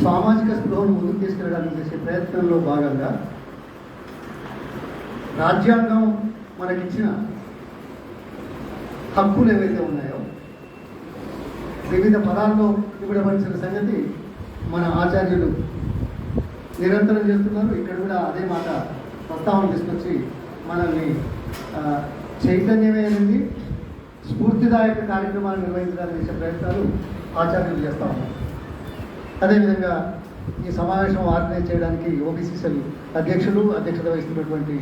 సామాజిక స్పృహను ముందుకు తీసుకెళ్ళడానికి చేసే ప్రయత్నంలో భాగంగా రాజ్యాంగం మనకిచ్చిన హక్కులు ఏవైతే ఉన్నాయో వివిధ పదాల్లో ఇవ్వబడిన సంగతి మన ఆచార్యులు నిరంతరం చేస్తున్నారు. ఇక్కడ కూడా అదే మాట ప్రస్తావన తీసుకొచ్చి మనల్ని చైతన్యమైనది స్ఫూర్తిదాయక కార్యక్రమాలు నిర్వహించడానికి చేసే ప్రయత్నాలు ఆచార్యులు చేస్తూ ఉన్నారు. అదేవిధంగా ఈ సమావేశం ఆర్గనైజ్ చేయడానికి ఓబీసీసీఎల్ అధ్యక్షత వహిస్తున్నటువంటి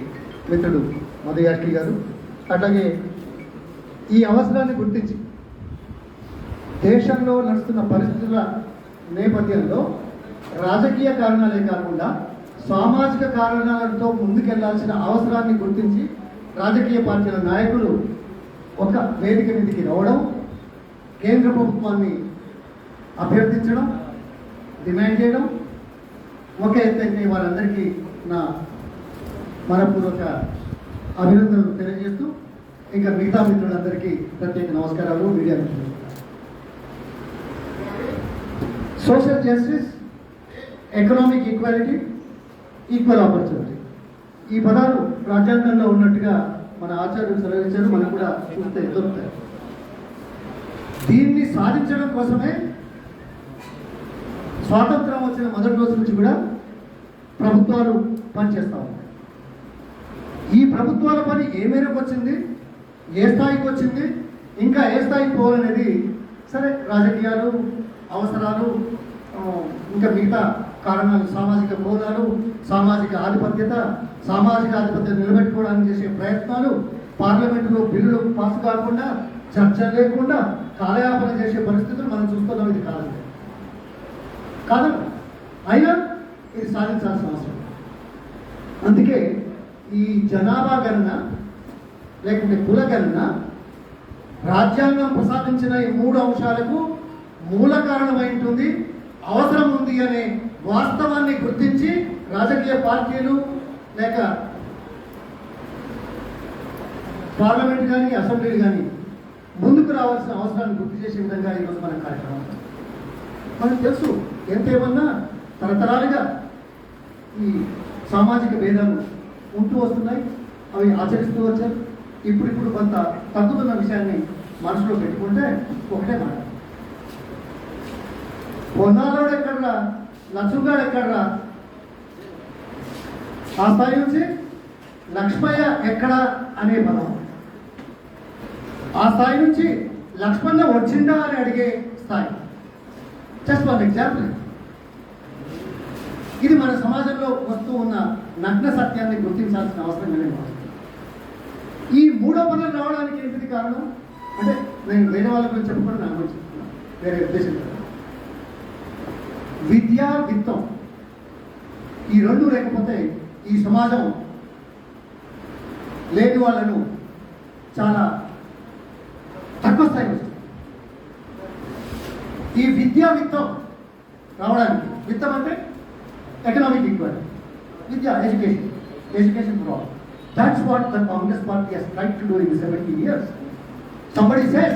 మిత్రుడు మధు యాష్కి గారు, అట్లాగే ఈ అవసరాన్ని గుర్తించి దేశంలో నడుస్తున్న పరిస్థితుల నేపథ్యంలో రాజకీయ కారణాలే కాకుండా సామాజిక కారణాలతో ముందుకెళ్లాల్సిన అవసరాన్ని గుర్తించి రాజకీయ పార్టీల నాయకులు ఒక వేదిక మీదకి రావడం, కేంద్ర ప్రభుత్వాన్ని అభ్యర్థించడం, డిమాండ్ చేయడం ఒక ఎత్తైతే వారందరికీ నా మనపూర్వక అభినందనలు తెలియజేస్తూ ఇంకా మిగతా మిత్రులందరికీ ప్రత్యేక నమస్కారాలు. మీడియా మిత్రులు, social justice, economic equality, equal opportunity, ఈ పదాలు రాజ్యాంగంలో ఉన్నట్టుగా మన ఆచార్యులు సెలవించారు. మనకు కూడా చూస్తే దొరుకుతాయి. దీన్ని సాధించడం కోసమే స్వాతంత్రం వచ్చిన మొదటి రోజు నుంచి కూడా ప్రభుత్వాలు పనిచేస్తూ ఉన్నాయి. ఈ ప్రభుత్వాల పని ఏ మేరకు వచ్చింది, ఏ స్థాయికి వచ్చింది, ఇంకా ఏ స్థాయికి పోవాలనేది సరే రాజకీయాలు, అవసరాలు, ఇంకా మిగతా కారణాలు, సామాజిక హోదాలు, సామాజిక ఆధిపత్యం నిలబెట్టుకోవడానికి చేసే ప్రయత్నాలు, పార్లమెంటులో బిల్లులు పాస్ కాకుండా, చర్చ లేకుండా కాలయాపన చేసే పరిస్థితులు మనం చూస్తున్నాం. ఇది కాదు, అయినా ఇది సాధించాల్సిన అవసరం. అందుకే ఈ జనాభా గణన లేకుంటే కుల గణన రాజ్యాంగం ప్రసాదించిన ఈ 3 అంశాలకు మూల కారణమై ఉంటుంది, అవసరం ఉంది అనే వాస్తవాన్ని గుర్తించి రాజకీయ పార్టీలు లేక పార్లమెంట్ కానీ అసెంబ్లీలు కానీ ముందుకు రావాల్సిన అవసరాన్ని గుర్తు చేసే విధంగా ఈరోజు మన కార్యక్రమం. మనకు తెలుసు, ఎంతేమన్నా తరతరాలుగా ఈ సామాజిక భేదాలు ఉంటూ వస్తున్నాయి, అవి ఆచరిస్తూ వచ్చారు. ఇప్పుడు కొంత తగ్గుతున్న విషయాన్ని మనసులో పెట్టుకుంటే ఒకటే మాట, పొన్నాలోడు ఎక్కడరా, లక్ష్మగాడు ఎక్కడరా, ఆ స్థాయి నుంచి లక్ష్మయ్య ఎక్కడా అనే పదం, ఆ స్థాయి నుంచి లక్ష్మణ వచ్చిందా అని అడిగే స్థాయి. Just one example. ఇది మన సమాజంలో వస్తూ ఉన్న నగ్న సత్యాన్ని గుర్తించాల్సిన అవసరం లేదు. ఈ 3వ పనులు రావడానికి ఏంటిది కారణం అంటే, నేను వేరే వాళ్ళ గురించి చెప్పకుండా నా గురించి చెప్తున్నాను, వేరే ఉద్దేశం లేదు. విద్య, విత్తం, ఈ 2 లేకపోతే ఈ సమాజం లేని వాళ్ళను చాలా తక్కువ స్థాయి వస్తుంది. ఈ విద్యా విత్తం రావడానికి, విత్తం అంటే economic equality, Vidya, education problem. That's what the Congress Party has tried to do in 70 years. Somebody says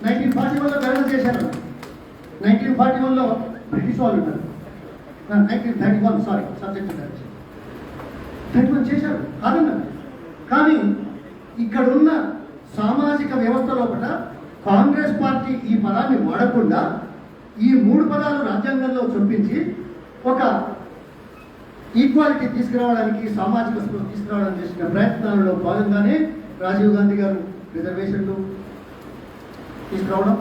1941లో గణన చేశారు, 1941లో బ్రిటిష్ వాళ్ళు ఉన్నారు, 1931 సారీ సబ్జెక్ట్ 31 చేశారు కాదన్నారు. కానీ ఇక్కడున్న సామాజిక వ్యవస్థ లోపల కాంగ్రెస్ పార్టీ ఈ పదాన్ని వాడకుండా ఈ 3 పదాలు రాజ్యాంగంలో చొప్పించి ఒక ఈక్వాలిటీ తీసుకురావడానికి, సామాజిక స్పృహ తీసుకురావడానికి చేసిన ప్రయత్నాలలో భాగంగానే రాజీవ్ గాంధీ గారు రిజర్వేషన్లు తీసుకురావడం,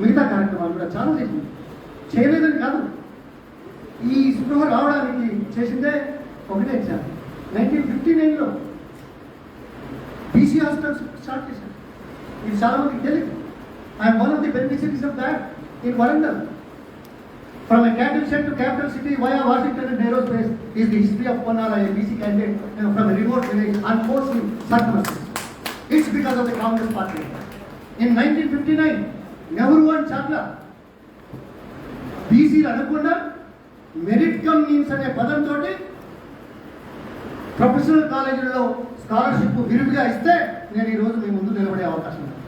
మిగతా కార్యక్రమాలు కూడా చాలా చేసింది. చేయలేదని కాదు, ఈ స్పృహ రావడానికి చేసిందే ఒకటే ఎగ్జాంపుల్. 1959లో బీసీ హాస్టల్స్ స్టార్ట్ చేశారు. ఇది చాలా మందికి తెలియదు. I'm one of the beneficiaries of that in Warangal. From a cattle shed to capital city via Washington and aerospace is the history of Ponnala, a BC candidate from a remote village, unfortunately circumstances. It's because of the Congress Party. In 1959, Nehru and Chandra, BC అనకుండా merit come means అనే పదంతో professional కాలేజీలలో scholarship విరివిగా ఇస్తే నేను ఈరోజు మీ ముందు నిలబడే అవకాశం ఉంది.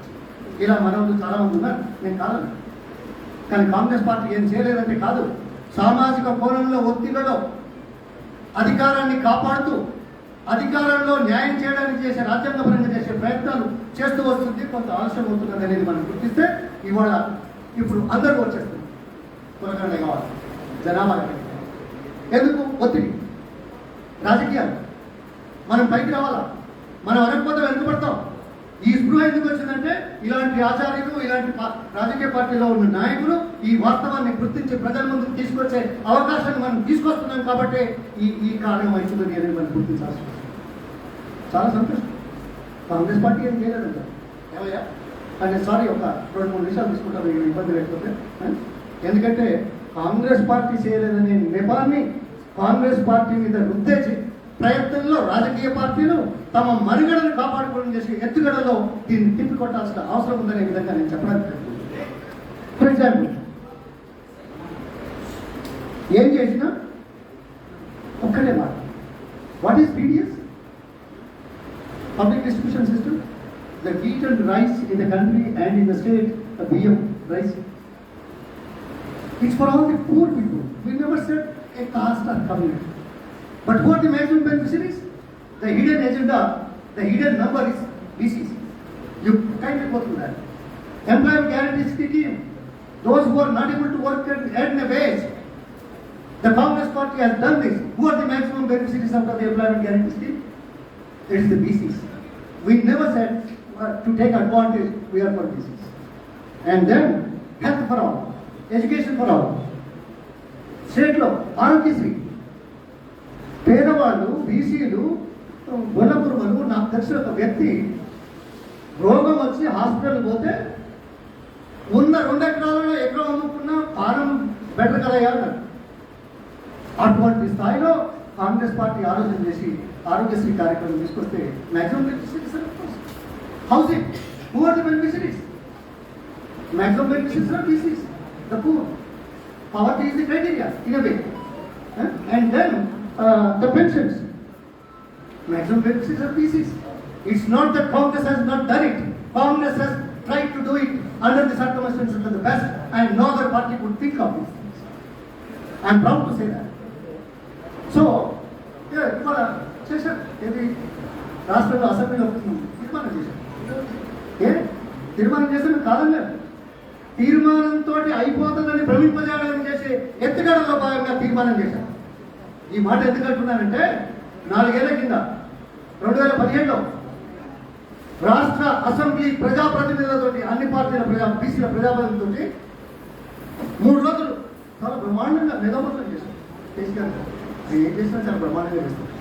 ఇలా మన చాలా మంది ఉన్నారు, నేను కాదు. కానీ కాంగ్రెస్ పార్టీ ఏం చేయలేదంటే కాదు, సామాజిక కోణంలో ఒత్తిళ్లలో అధికారాన్ని కాపాడుతూ అధికారంలో న్యాయం చేయడానికి చేసే రాజ్యాంగపరంగా చేసే ప్రయత్నాలు చేస్తూ వస్తుంది. కొంత ఆలస్యం అవుతున్నది అనేది మనం గుర్తిస్తే ఇవాళ ఇప్పుడు అందరూ వచ్చేస్తుంది. త్వరగానే కావాలి జనాభా ఎందుకు ఒత్తిడి రాజకీయాలు మనం పైకి రావాలా, మనం అనకపోతే వెనుకబడతాం. ఈ స్పృహ ఎందుకు వచ్చిందంటే ఇలాంటి ఆచార్యులు ఇలాంటి రాజకీయ పార్టీలో ఉన్న నాయకులు ఈ వాస్తవాన్ని గుర్తించి ప్రజల ముందుకు తీసుకొచ్చే అవకాశాన్ని మనం తీసుకొస్తున్నాం కాబట్టి ఈ కారణం అవుతుంది అనేది మనం గుర్తించాల్సి వస్తుంది. చాలా సంతోషం. కాంగ్రెస్ పార్టీ ఏం చేయలేదంట ఏమయ్యా అంటే సారీ ఒక 2-3 నిమిషాలు తీసుకుంటాను ఇబ్బంది లేకపోతే. ఎందుకంటే కాంగ్రెస్ పార్టీ చేయలేదనే నెపాన్ని కాంగ్రెస్ పార్టీ మీద రుద్దేసి ప్రయత్నంలో రాజకీయ పార్టీలు తమ మనుగడను కాపాడుకోవడం చేసే ఎత్తుగడలో దీన్ని తిప్పికొట్టాల్సిన అవసరం ఉందనే విధంగా నేను చెప్పడానికి. ఫర్ ఎగ్జాంపుల్ ఏం చేసినా ఒక్కటే మాట, what is PDS? Public distribution system. The wheat and rice in the country and in the state, బియ్యం rice, it's for all the poor people. We never said a caste or community. But who are the maximum beneficiaries? The hidden agenda, the hidden number is BCs. You kindly go through that. Employment guarantee scheme, those who are not able to work and earn a wage, the Congress party has done this. Who are the maximum beneficiaries of the employment guarantee scheme? It is the BCs. We never said to take advantage, we are for BCs. And then health for all, education for all. స్టేట్లో ఆరోగ్యశ్రీ, పేదవాళ్ళు బీసీలు గొల్లపురుమలు. నాకు తెలిసిన ఒక వ్యక్తి రోగం వచ్చి hospital పోతే ఉన్న 2 ఎకరాలలో ఎకరం అమ్ముకున్న పానం బెటర్ కదయ్యా అన్నారు. అటువంటి స్థాయిలో కాంగ్రెస్ పార్టీ ఆలోచన చేసి ఆరోగ్యశ్రీ కార్యక్రమం తీసుకొస్తే maximum beneficiaries housing. Who are the beneficiaries? Maximum beneficiaries are BCs, the poor. Poverty is the criteria in a way. And then the pensions, maximum benefits are PCs. It's not that Congress has not done it. Congress has tried to do it under the circumstances to the best, and no other party could think of these things. I'm proud to say that. So, ఇవాళ చేశారు ఏది రాష్ట్రంలో అసెంబ్లీలో తీర్మానం చేశారు. తీర్మానం చేస్తే కాదన్నారు. తీర్మానంతో అయిపోతుందని భ్రమింపజేయడం చేసే ఎత్తుగడలో భాగంగా తీర్మానం చేశారు. ఈ మాట ఎందుకు అంటున్నానంటే 4 ఏళ్ల కింద 2017లో రాష్ట్ర అసెంబ్లీ ప్రజాప్రతినిధులతో అన్ని పార్టీల బీసీల ప్రజాప్రతినిధులతో 3 రోజులు చాలా బ్రహ్మాండంగా నిగమనం చేశారు. కేసీఆర్ ఏం చేసినా చాలా బ్రహ్మాండంగా చేస్తారు.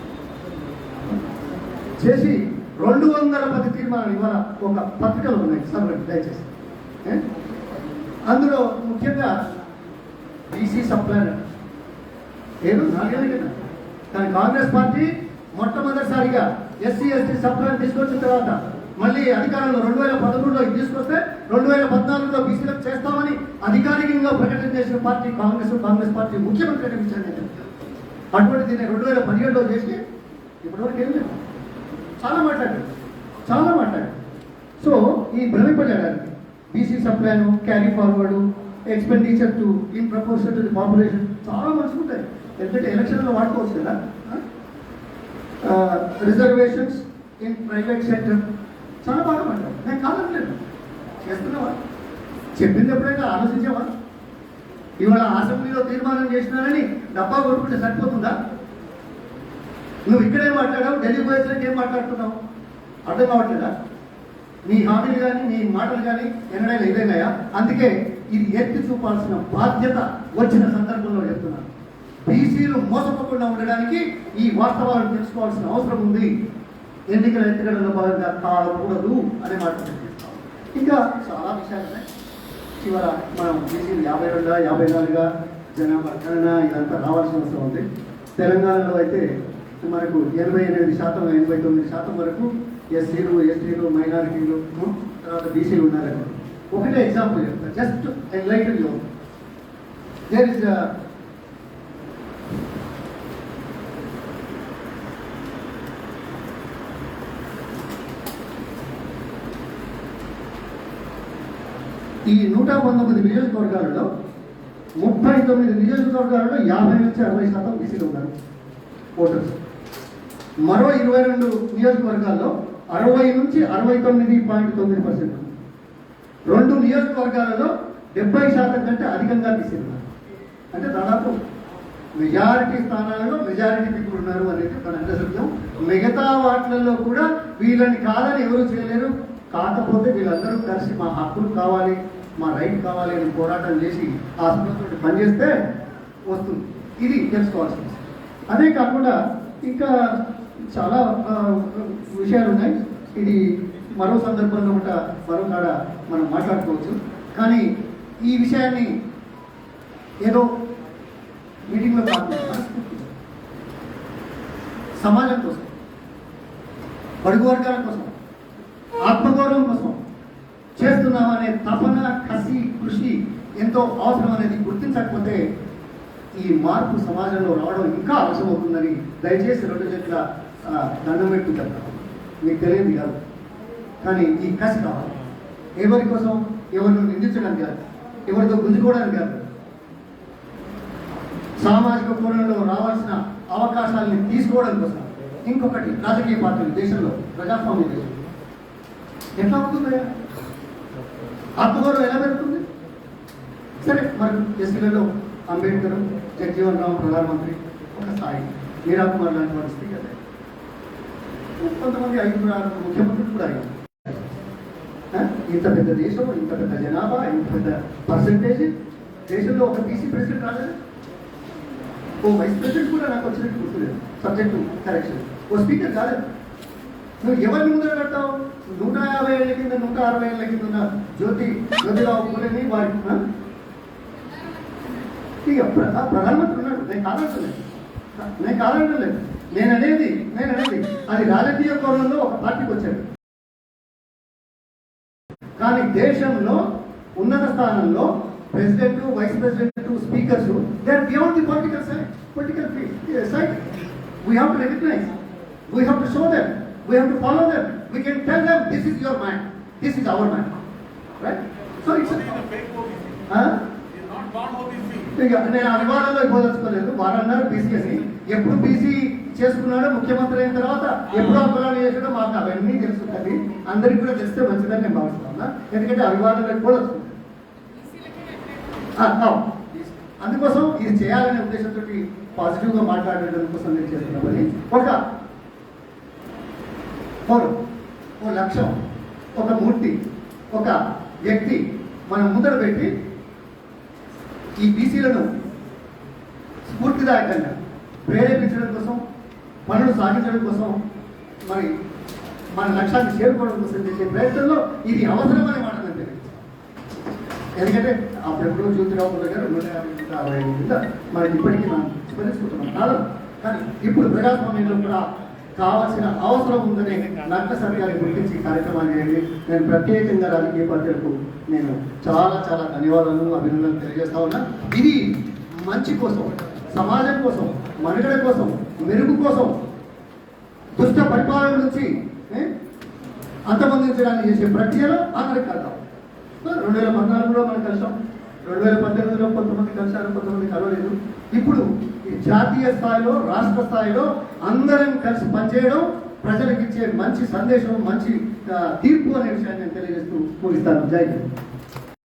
చేసి 210 తీర్మానాలు ఇవాళ ఒక పత్రికలు ఉన్నాయి సార్, దయచేసి. అందులో ముఖ్యంగా బీసీ సప్లైనర్ ఏదో 4 ఏళ్ళ కింద, కానీ కాంగ్రెస్ పార్టీ మొట్టమొదటిసారిగా ఎస్సీ ఎస్టీ సప్లైని తీసుకొచ్చిన తర్వాత మళ్ళీ అధికారంలో 2013లో ఇది తీసుకొస్తే 2014లో బీసీలకు చేస్తామని అధికారికంగా ప్రకటన చేసిన పార్టీ కాంగ్రెస్ పార్టీ ముఖ్యమంత్రి విషయాన్ని. అటువంటి దీన్ని 2017లో చేసి ఇప్పటివరకు ఏం లేదు. చాలా మాట్లాడారు. సో ఈ భ్రమింపజేయడానికి బీసీ సప్లైను carry forward expenditure to in proportion to the population చాలా మంచిగా ఉంటాయి. ఎందుకంటే ఎలక్షన్లో వాడుకోవచ్చు కదా. రిజర్వేషన్స్ ఇన్ ప్రైవేట్ సెక్టర్ చాలా బాగా మాట్లాడు. నేను కాదనలేదు, చేస్తున్నావా? చెప్పింది ఎప్పుడైనా ఆలోచించావా? ఇవాళ అసెంబ్లీలో తీర్మానం చేసినారని డబ్బా కొట్టుకుంటే సరిపోతుందా? నువ్వు ఇక్కడేం మాట్లాడావు, ఢిల్లీ పోయేసరికి ఏం మాట్లాడుతున్నావు? అర్థం కావట్లేదా? నీ హామీలు కానీ నీ మాటలు కానీ ఎన్నడైనా ఇదేనాయా? అందుకే ఇది ఎత్తి చూపాల్సిన బాధ్యత వచ్చిన సందర్భంలో చెప్తున్నాను. బీసీలు మోసపోకుండా ఉండడానికి ఈ వాస్తవాలను తెలుసుకోవాల్సిన అవసరం ఉంది. ఎన్నికల ఎత్తుగడలో భాగంగా కాకూడదు అనే మాట చెప్తాం. ఇంకా చాలా విషయాలు ఉన్నాయి. చివర మనం బీసీలు 52 54గా జనాభా గణన ఇదంతా రావాల్సిన అవసరం ఉంది. తెలంగాణలో అయితే మనకు 88%, 89% వరకు ఎస్సీలు, ఎస్టీలు, మైనారిటీలు, తర్వాత బీసీలు ఉన్నారని ఒకటే ఎగ్జాంపుల్ చెప్తా, just enlighten you. There is ఈ 119 నియోజకవర్గాలలో 30 39 నియోజకవర్గాలలో 50 నుంచి 60% బీసీలు ఉన్నారు ఓటర్స్. మరో 22 నియోజకవర్గాల్లో 60 నుంచి 69.9%. 2 నియోజకవర్గాలలో 70% కంటే అధికంగా బీసీలు ఉన్నారు. అంటే దాదాపు మెజారిటీ స్థానాలలో మెజారిటీ పీపుల్ ఉన్నారు అనేది మన అంతర్సత్యం. మిగతా వాటిలలో కూడా వీళ్ళని కాదని ఎవరు చేయలేరు. కాకపోతే వీళ్ళందరూ కలిసి మా హక్కులు కావాలి, మా రైట్ కావాలి అని పోరాటం చేసి ఆ స్పృహతో పనిచేస్తే వస్తుంది. ఇది తెలుసుకోవాల్సింది. అదే కాకుండా ఇంకా చాలా విషయాలు ఉన్నాయి. ఇది మరో సందర్భంలో కూడా మరో కాడ మనం మాట్లాడుకోవచ్చు. కానీ ఈ విషయాన్ని ఏదో మీటింగ్లో కాకుండా సమాజం కోసం, బడుగు వర్గాల కోసం, ఆత్మగౌరవం కోసం చేస్తున్నామనే తపన, కసి, కృషి ఎంతో అవసరం అనేది గుర్తించకపోతే ఈ మార్పు సమాజంలో రావడం ఇంకా అవసరమవుతుందని దయచేసి 2 చేతుల దండం పెట్టి చెప్తాను. మీకు తెలియదు కాదు, కానీ ఈ కసి కావాలి. ఎవరి కోసం? ఎవరిని నిందించడానికి కాదు, ఎవరితో గుంజుకోవడానికి కాదు. సామాజిక కోణంలో రావాల్సిన అవకాశాలని తీసుకోవడం కోసం. ఇంకొకటి, రాజకీయ పార్టీలు దేశంలో, ప్రజాస్వామ్య దేశం ఎట్లా అవుతుంది? ఆత్మగౌరవం ఎలా పెరుగుతుంది? సరే, మరి ఎస్సీలలో అంబేద్కర్, జగజీవన్ రామ్ ప్రధానమంత్రి ఒక స్థాయి, మీరా కుమార్ లాంటి వారి స్పీకర్, కొంతమంది 5 ముఖ్యమంత్రులు కూడా అయ్యారు. ఇంత పెద్ద దేశం, ఇంత పెద్ద జనాభా, ఇంత పెద్ద పర్సంటేజ్ దేశంలో ఒక బీసీ ప్రెసిడెంట్ రాలేదు. ఓ వైస్ ప్రెసిడెంట్ కూడా నాకు వచ్చినట్టు గుర్తులేదు, సబ్జెక్టు కరెక్షన్. ఓ స్పీకర్ కాలేదు. నువ్వు ఎవరిని ముందర కట్టావు? 150 ఏళ్ళ కింద, 160 ఏళ్ళ కింద ఉన్న జ్యోతిరావు పూలేని వారి ఇక ప్రధానమంత్రి ఉన్నాడు. నేను కాదంటలేదు. నేను అనేది అది రాజకీయ కోణంలో ఒక పార్టీకి వచ్చాడు. కానీ దేశంలో ఉన్నత స్థానంలో president, vice president, speakers, they are beyond the political side. We have to recognise, we have to show them, we have to follow them, we can tell them this is your man, this is our man, right? So it's ఇక నేను అభిమానంలో ఇవ్వదలుచుకోలేదు. వారన్నారు BC అని. ఎప్పుడు BC చేసుకున్నాడో ముఖ్యమంత్రి అయిన తర్వాత ఎప్పుడు అభిమానం చేసాడో మాకు అవన్నీ తెలుసుకుంటుంది. అందరికి కూడా తెలిస్తే మంచిదని నేను భావిస్తున్నా. ఎందుకంటే అభిమానంలో ఇవ్వదలుచుకుంటాను. అందుకోసం ఇది చేయాలనే ఉద్దేశంతో పాజిటివ్గా మాట్లాడడం కోసం నేను చేస్తున్నది. ఒక ఓ లక్ష్యం, ఒక మూర్తి, ఒక వ్యక్తి మనం ముందర పెట్టి ఈ బీసీలను స్ఫూర్తిదాయకంగా ప్రేరేపించడం కోసం, పనులు సాగించడం కోసం, మరి మన లక్ష్యాన్ని చేరుకోవడం కోసం చేసే ప్రయత్నంలో ఇది అవసరమనే మాట నేను తెలియదు. ఎందుకంటే అప్పుడెప్పుడో జ్యోతిరావు పూలే గారు 150 కింద మనకి ఇప్పటికీ మనం స్మరించుకుంటున్నాం కాదు. కానీ ఇప్పుడు ప్రజాస్వామ్యంలో కూడా కావాల్సిన అవసరం ఉందని నక్క సర్యాన్ని గుర్తించి కార్యక్రమాలు చేయండి. నేను ప్రత్యేకంగా రాజకీయ పార్టీలకు నేను చాలా చాలా ధన్యవాదాలు, అభినందనలు తెలియజేస్తా ఉన్నా. ఇది మంచి కోసం, సమాజం కోసం, మనుగడ కోసం, మెరుగు కోసం, దుష్ట పరిపాలన నుంచి అంతమొందించడానికి చేసే ప్రక్రియలో అందరికి కలుద్దాం. 2014లో మనం కలిసాం, 2018లో కొంతమంది కలిశారు, కొంతమంది కలవలేదు. ఇప్పుడు జాతీయ స్థాయిలో, రాష్ట్ర స్థాయిలో అందరం కలిసి పనిచేయడం ప్రజలకు ఇచ్చే మంచి సందేశం, మంచి తీర్పు అనే విషయాన్ని నేను తెలియజేస్తూ ముగిస్తాను. జై హింద్.